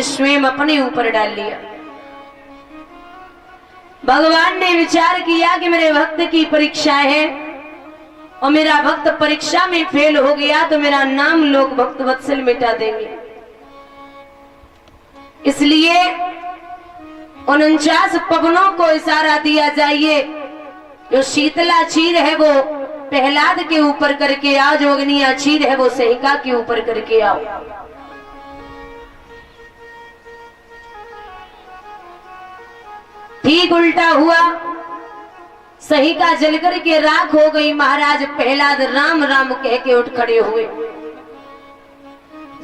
स्वयं अपने ऊपर डाल लिया। भगवान ने विचार किया कि मेरे भक्त की परीक्षा है और मेरा भक्त परीक्षा में फेल हो गया तो मेरा नाम लोग भक्त वत्सल मिटा देंगे। इसलिए 49 पवनों को इशारा दिया जाइए, जो शीतला चीर है वो प्रहलाद के ऊपर करके आओ, जो अग्निया चीर है वो सहिका के ऊपर करके आओ। ठीक उल्टा हुआ, सहिका जलकर के राख हो गई। महाराज प्रहलाद राम राम कह के उठ खड़े हुए।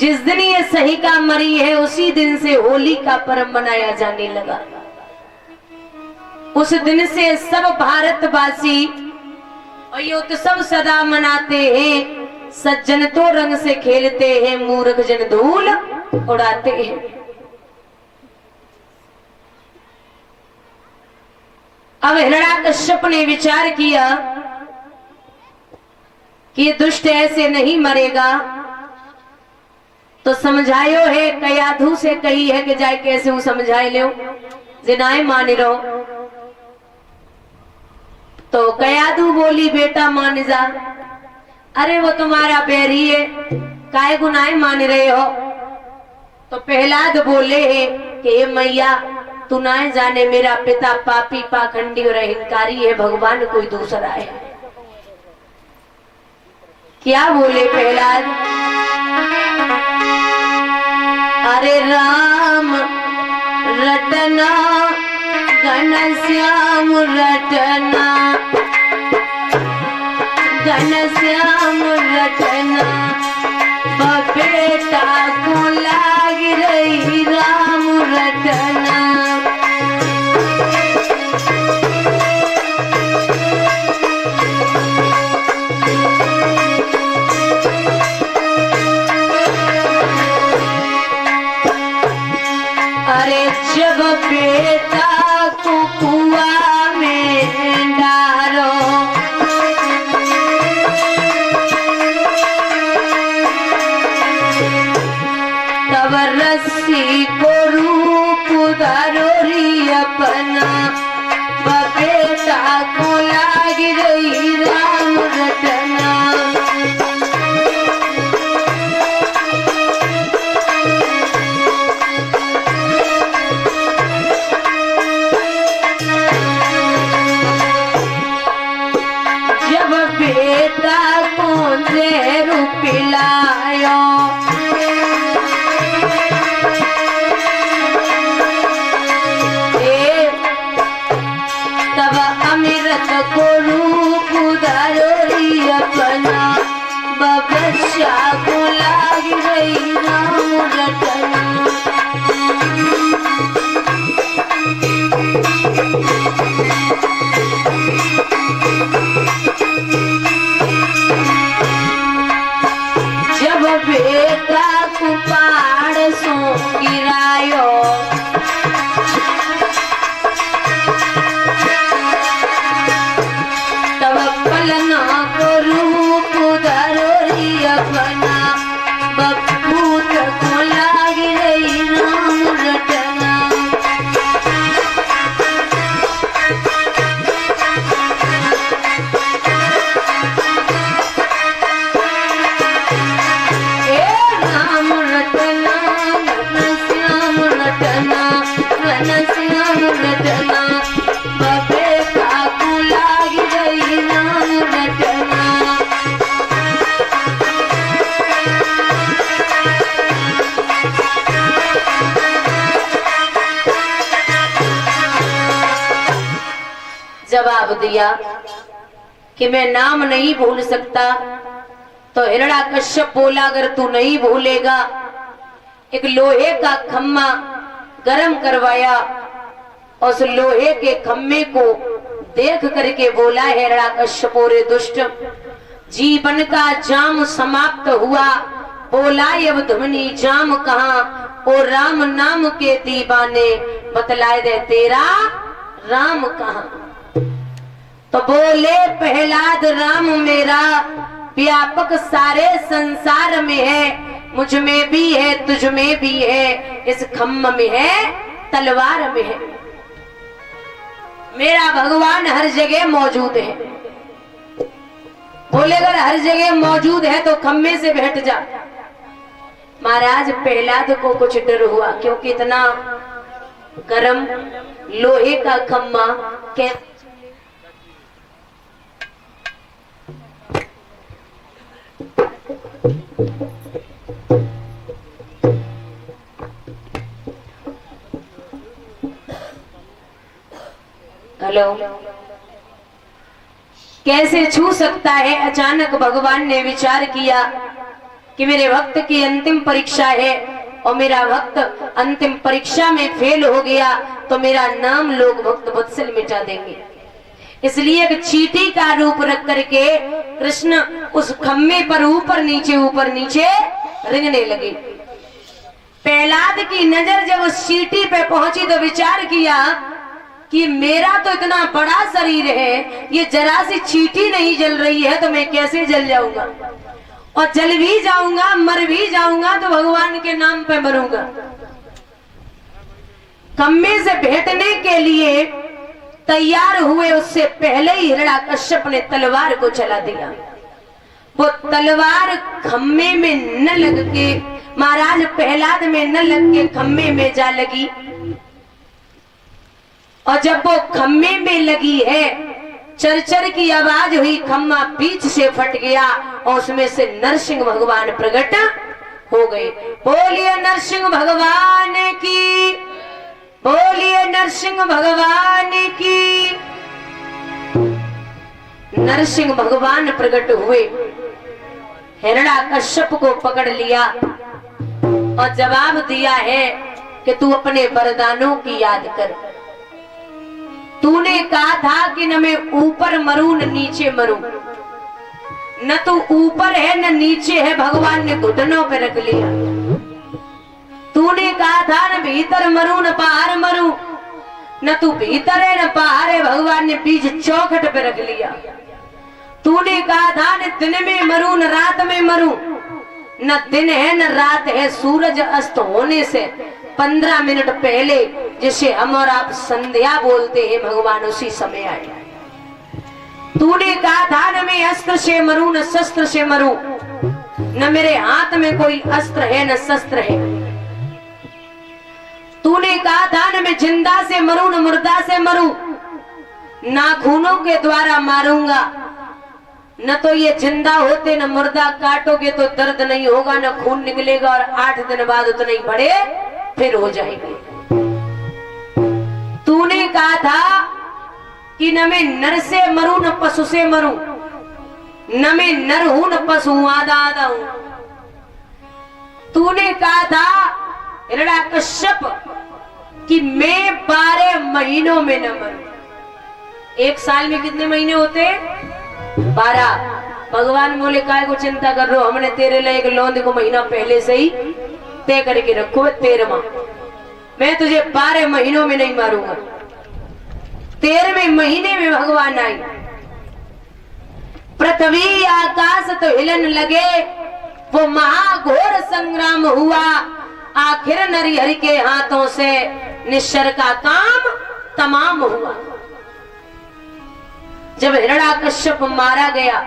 जिस दिन ये सहिका मरी है उसी दिन से होली का पर्व मनाया जाने लगा। उस दिन से सब भारतवासी और ये उत्सव सदा मनाते हैं। सज्जन तो रंग से खेलते हैं, मूर्ख जन धूल उड़ाते हैं। अब हिरण्याकश्यप ने विचार किया कि ये दुष्ट ऐसे नहीं मरेगा, तो समझायो है कयाधु से कही है कि जाए कैसे वो समझाए लो जिनाए मान रो। तो कयाधु बोली बेटा मान जा। अरे वो तुम्हारा बैरी है, काय गुनाए मान रहे हो। तो प्रहलाद बोले है कि मैया तू ना जाने मेरा पिता पापी पाखंडी और अहंकारी है, भगवान कोई दूसरा है। क्या बोले प्रहलाद? अरे राम रटना घनश्याम रटना, घनश्याम रटना, बेटा को लाग रही राम रटना। अरे जब बेटा को कुआं में डालो, तब रस्सी को रूप धरोरी अपना, बेटा को लाग रही राम रटना। जब बेटा को जहर पिलायो, तब अमृत को रूप धरोरी अपना, बच्चा को लाग रही राम रटना। जब बेटा को पहाड़ सो गिरायो, तब पलना को रूप धरोरी अपना, बपूत को लाग रही राम रटना। जवाब दिया कि मैं नाम नहीं भूल सकता। तो हिरण्याकश्यप बोला अगर तू नहीं भूलेगा, एक लोहे का खम्मा गरम करवाया, उस लोहे के खम्मे को देख करके बोला हिरण्याकश्यप रे दुष्ट, जीवन का जाम समाप्त हुआ। बोला अब धुमनी जाम कहाँ, ओ राम नाम के दीवाने बतलाए दे तेरा राम कहाँ। तो बोले प्रहलाद राम मेरा व्यापक सारे संसार में है, मुझ में भी है, तुझ में भी है, इस खम्म में है, तलवार में है। मेरा भगवान हर जगह मौजूद है। बोले अगर हर जगह मौजूद है तो खम्मे से बैठ जा। महाराज प्रहलाद को कुछ डर हुआ, क्योंकि इतना गरम लोहे का खम्मा के हेलो, कैसे छू सकता है। अचानक भगवान ने विचार किया कि मेरे भक्त की अंतिम परीक्षा है और मेरा भक्त अंतिम परीक्षा में फेल हो गया तो मेरा नाम लोग भक्त वत्सल मिटा देंगे। इसलिए एक चींटी का रूप रख करके कृष्ण उस खम्मे पर ऊपर नीचे रेंगने लगे। प्रहलाद की नजर जब उस चींटी पे पहुंची तो विचार किया कि मेरा तो इतना बड़ा शरीर है, ये जरा सी चींटी नहीं जल रही है तो मैं कैसे जल जाऊंगा, और जल भी जाऊंगा मर भी जाऊंगा तो भगवान के नाम पे मरूंगा। खम्मे से भेटने के लिए तैयार हुए उससे पहले ही हिरण्याकश्यप ने तलवार को चला दिया। वो तलवार खम्मे में न लग के, महाराज प्रहलाद में न लग के खम्मे में जा लगी, और जब वो खम्मे में लगी है चरचर की आवाज हुई, खम्मा बीच से फट गया और उसमें से नरसिंह भगवान प्रकट हो गए। बोलिए नरसिंह भगवान की, बोलिए नरसिंह भगवान की। नरसिंह भगवान प्रकट हुए, हिरण्याकश्यप को पकड़ लिया और जवाब दिया है कि तू अपने वरदानों की याद कर। तूने कहा था कि न मैं ऊपर मरूं न नीचे मरूं, न तू ऊपर है न नीचे है, भगवान ने घुटनों पे रख लिया। तूने कहा था न भीतर मरूं न बाहर मरूं, न तू भीतर है न बाहर है, भगवान ने बीच चौखट पे रख लिया। तूने कहा था न दिन में मरूं न रात में मरूं, न दिन है न रात है, सूरज अस्त होने से 15 मिनट पहले जिसे हम और आप संध्या बोलते हैं, भगवान उसी समय आए। तूने कहा था न मैं अस्त्र से मरूं न शस्त्र से मरूं, न मेरे हाथ में कोई अस्त्र है न शस्त्र है। तूने कहा था न मैं जिंदा से मरूं न मुर्दा से मरूं, नाखूनों के द्वारा मारूंगा, न तो ये जिंदा होते न मुर्दा काटोगे तो दर्द नहीं होगा, न खून निकलेगा, और 8 दिन बाद उतने ही बड़े फिर हो जाएंगे। तूने कहा था कि न मैं नर से मरूं न पशु से मरूं, न मैं नर हूं न पशु हूं, आधा आधा हूं। तूने कहा था हिरण्याकश्यप कि मैं 12 महीनों में न मरूं। 1 साल में कितने महीने होते? 12। भगवान बोले काय को चिंता कर रहे हो, हमने तेरे लिए एक लौंद को महीना पहले से ही तय करके रखो, 13वां। मैं तुझे 12 महीनों में नहीं मारूंगा। 13वें महीने में भगवान आई। पृथ्वी आकाश तो हिलन लगे, वो महाघोर संग्राम हुआ। आखिर नरहरि के हाथों से निश्चर का काम तमाम हुआ। जब हिरण्याकश्यप मारा गया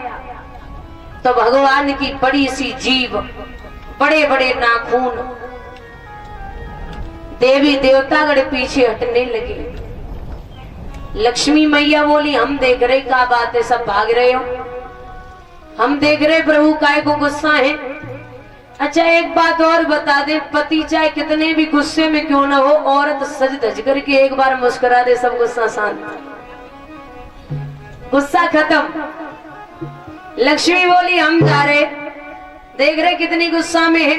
तो भगवान की बड़ी सी जीभ, बड़े बड़े नाखून, देवी देवतागण पीछे हटने लगे। लक्ष्मी मैया बोली हम देख रहे, क्या बात है, सब भाग रहे हो? हम देख रहे प्रभु काय को गुस्सा है। अच्छा एक बात और बता दे, पति चाहे कितने भी गुस्से में क्यों ना हो, औरत सज धज करके एक बार मुस्कुरा दे, सब गुस्सा शांत, गुस्सा खत्म। लक्ष्मी बोली हम जा रहे, देख रहे कितनी गुस्सा में है।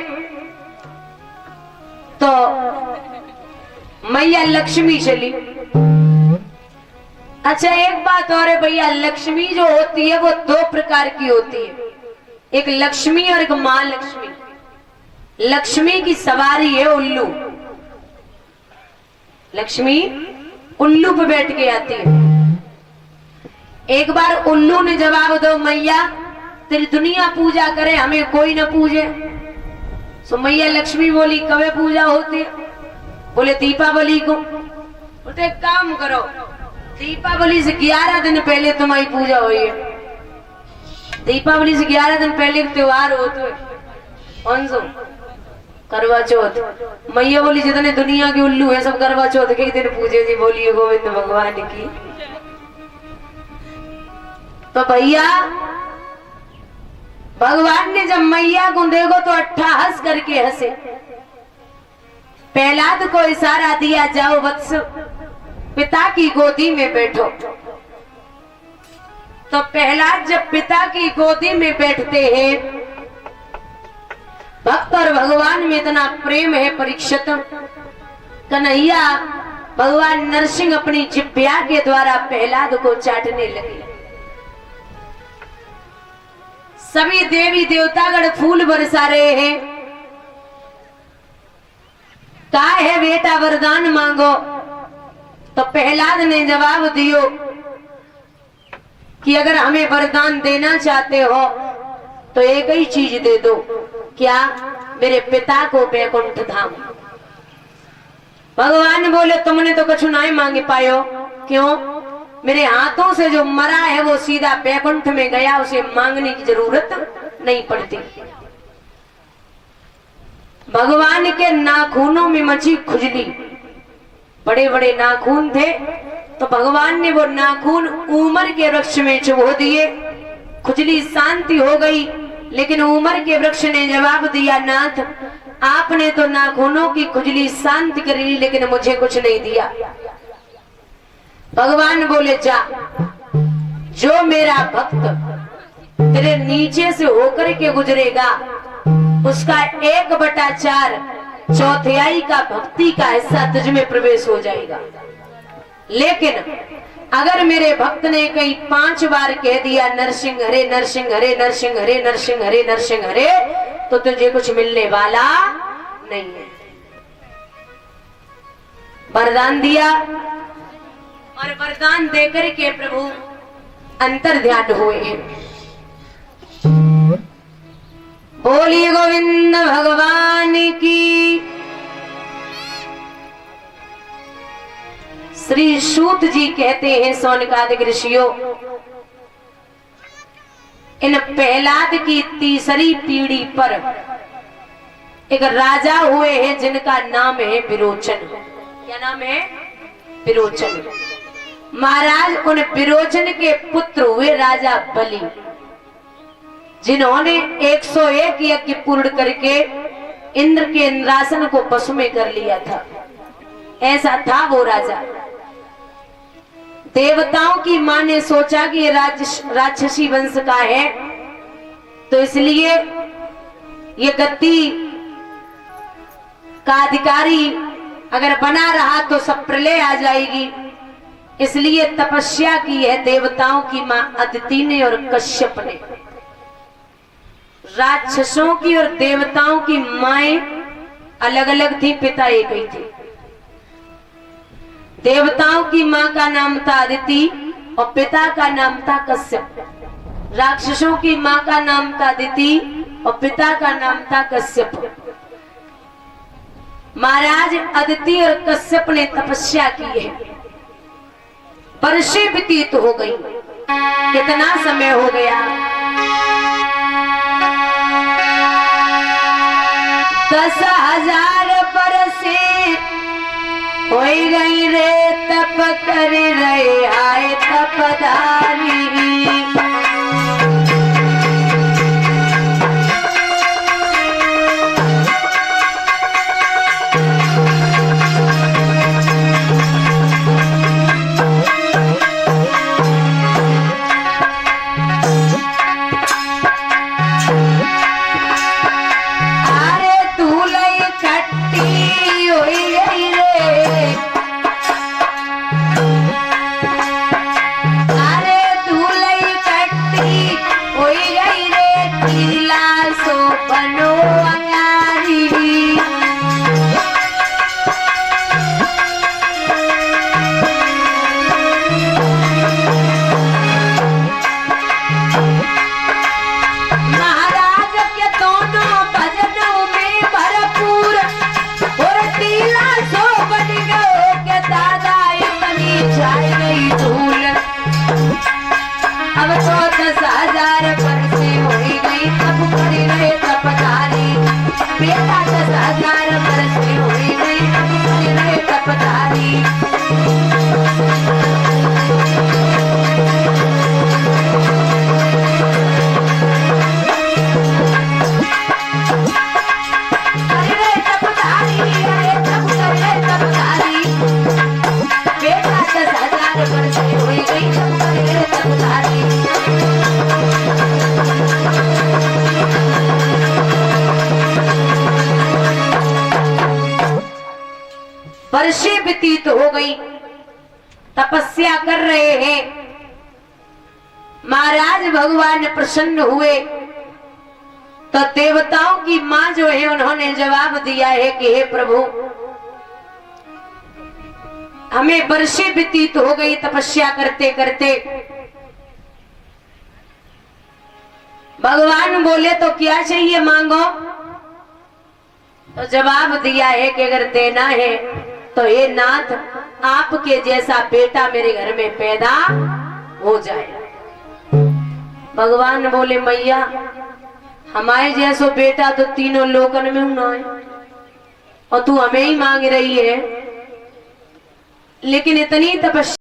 तो मैया लक्ष्मी चली। अच्छा एक बात और है भैया, लक्ष्मी जो होती है वो 2 प्रकार की होती है, एक लक्ष्मी और एक मां लक्ष्मी। लक्ष्मी की सवारी है उल्लू। लक्ष्मी उल्लू पे बैठ के आती है। एक बार उल्लू ने जवाब दो, मैया तेरी दुनिया पूजा करे, हमें कोई ना पूजे। सो मैया लक्ष्मी बोली कবে पूजा होती है? बोले दीपावली को। बोलते एक काम करो, दीपावली से 11 दिन पहले तुम्हारी पूजा हुई है। दीपावली से 11 दिन पहले त्योहार होते है, कौन सो? करवा चौथ। मैया बोली जितने दुनिया के उल्लू है सब करवा चौथ के दिन पूजे जी। बोलिए गोविंद भगवान की। तो भैया भगवान ने जब मैया को देखो तो अट्ठाहस करके हंसे। प्रहलाद को इशारा दिया, जाओ वत्स पिता की गोदी में बैठो। तो प्रहलाद जब पिता की गोदी में बैठते हैं, भक्त और भगवान में इतना प्रेम है। परीक्षित कन्हैया भगवान नरसिंह अपनी जिह्वा के द्वारा प्रहलाद को चाटने लगे। सभी देवी देवतागण फूल बरसा रहे हैं। कहा है बेटा वरदान मांगो। तो प्रहलाद ने जवाब दियो कि अगर हमें वरदान देना चाहते हो तो एक ही चीज दे दो। क्या? मेरे पिता को वैकुंठ धाम। भगवान बोले तुमने तो कुछ नहीं मांगे पायो। क्यों? मेरे हाथों से जो मरा है वो सीधा वैकुंठ में गया, उसे मांगने की जरूरत नहीं पड़ती। भगवान के नाखूनों में मची खुजली, बड़े बड़े नाखून थे। तो भगवान ने वो नाखून उमर के वृक्ष में चुभो दिए, खुजली शांति हो गई। लेकिन उमर के वृक्ष ने जवाब दिया, नाथ आपने तो नाखूनों की खुजली शांति कर ली, लेकिन मुझे कुछ नहीं दिया। भगवान बोले जा, जो मेरा भक्त तेरे नीचे से होकर के गुजरेगा उसका 1/4 चौथाई का भक्ति का हिस्सा तुझ में प्रवेश हो जाएगा। लेकिन अगर मेरे भक्त ने कहीं 5 बार कह दिया नरसिंह हरे नरसिंह हरे नरसिंह हरे नरसिंह हरे नरसिंह हरे, तो तुझे कुछ मिलने वाला नहीं है। वरदान दिया और वरदान देकर के प्रभु अंतर ध्यान हुए हैं। बोलिए गोविंद भगवान की। श्री सूत जी कहते हैं, सौनकादिक ऋषियों, इन प्रहलाद की तीसरी पीढ़ी पर एक राजा हुए हैं जिनका नाम है विरोचन। क्या नाम है? विरोचन। महाराज उन विरोचन के पुत्र हुए राजा बलि, जिन्होंने 101 यज्ञ पूर्ण करके इंद्र के इंद्रासन को वश में कर लिया था। ऐसा था वो राजा। देवताओं की मां ने सोचा कि ये राक्षसी वंश का है, तो इसलिए ये गद्दी का अधिकारी अगर बना रहा तो सब प्रलय आ जाएगी। इसलिए तपस्या की है देवताओं की मां अदिति ने और कश्यप ने। राक्षसों की और देवताओं की माएं अलग अलग थी, पिता एक ही थे। देवताओं की मां का नाम था अदिति और पिता का नाम था कश्यप। राक्षसों की मां का नाम था अदिति और पिता का नाम था कश्यप। महाराज अदिति और कश्यप ने तपस्या की है। वर्षें व्यतीत हो गई। कितना समय हो गया? 10,000 बरसे हो गई रे, तप कर रहे आए तपदारी। अरे दूल्हा वर्षें व्यतीत हो गई, तपस्या कर रहे हैं। महाराज भगवान प्रसन्न हुए तो देवताओं की मां जो है उन्होंने जवाब दिया है कि हे प्रभु, हमें वर्षें व्यतीत हो गई तपस्या करते करते। भगवान बोले तो क्या चाहिए मांगो। तो जवाब दिया है कि अगर देना है तो हे नाथ, आपके जैसा बेटा मेरे घर में पैदा हो जाए। भगवान बोले मैया, हमारे जैसो बेटा तो तीनों लोकन में होना है और तू हमें ही मांग रही है। लेकिन इतनी तपस्या